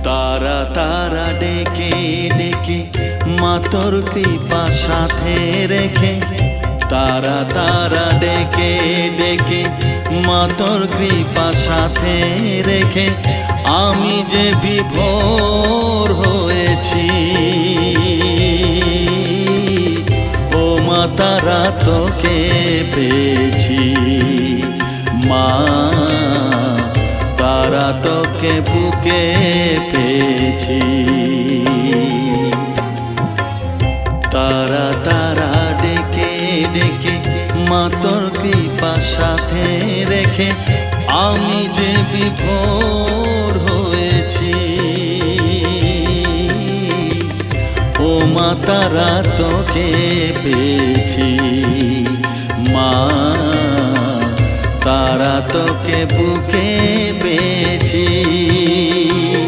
তারা তারা ডেকে ডেকে মা তোর কৃপা সাথে রেখে, তারা তারা ডেকে ডেকে মা তোর কৃপা সাথে রেখে আমি যে বিভোর হয়েছি। ও মা তারা তোকে পেয়েছি, মা তারা তোকে বুকে পেয়েছি। তারা তারা ডেকে ডেকে মা তোর কৃপা সাথে রেখে আমি যে বিভোর হয়েছি। ও মা তারা তোকে পেয়েছি, মা তারা তোকে বুকে পেয়েছি।